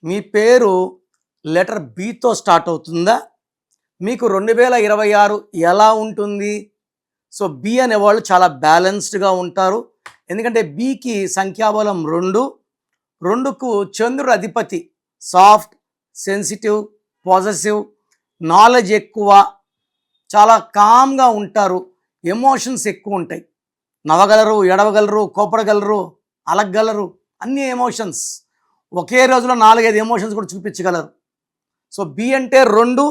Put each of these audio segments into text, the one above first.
మీ పేరు letter బితో start అవుతుందా? మీకు 2026 ఎలా ఉంటుంది? సో బి అనేవాళ్ళు చాలా బ్యాలెన్స్డ్గా ఉంటారు. ఎందుకంటే బికి సంఖ్యాబలం 2, 2కు చంద్రుడు అధిపతి. సాఫ్ట్, సెన్సిటివ్, పాజిటివ్, నాలెడ్జ్ ఎక్కువ, చాలా కామ్గా ఉంటారు. ఎమోషన్స్ ఎక్కువ ఉంటాయి. నవ్వగలరు, ఏడవగలరు, కోపడగలరు, అలగగలరు, అన్ని ఎమోషన్స్. ఒకే రోజులో 4, 5 ఎమోషన్స్ కూడా చూపించగలరు. సో బి అంటే 2,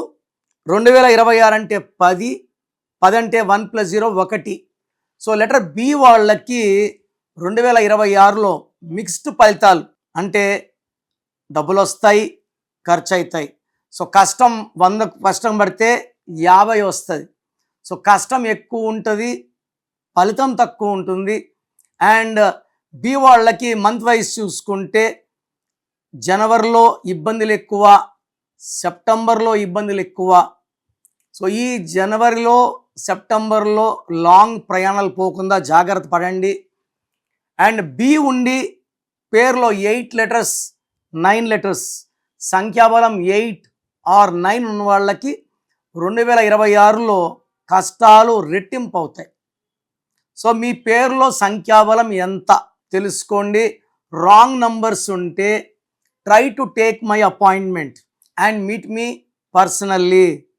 2026 అంటే 10, 10 అంటే 1 + 0 1. సో లెటర్ బి వాళ్ళకి 2026లో మిక్స్డ్ ఫలితాలు. అంటే డబ్బులు వస్తాయి, ఖర్చు అవుతాయి. సో కష్టం 100 కష్టం పడితే 50 వస్తుంది. సో కష్టం ఎక్కువ ఉంటుంది, ఫలితం తక్కువ ఉంటుంది. అండ్ బి వాళ్ళకి మంత్ వైజ్ చూసుకుంటే జనవరిలో ఇబ్బందులు ఎక్కువ, సెప్టెంబర్లో ఇబ్బందులు ఎక్కువ. సో ఈ జనవరిలో, సెప్టెంబర్లో లాంగ్ ప్రయాణాలు పోకుండా జాగ్రత్త పడండి. అండ్ బి ఉండి పేరులో 8 లెటర్స్, 9 లెటర్స్, సంఖ్యాబలం 8 ఆర్ 9 ఉన్న వాళ్ళకి 2026లో కష్టాలు రెట్టింపు అవుతాయి. సో మీ పేరులో సంఖ్యాబలం ఎంత తెలుసుకోండి. రాంగ్ నంబర్స్ ఉంటే try to take my appointment and meet me personally.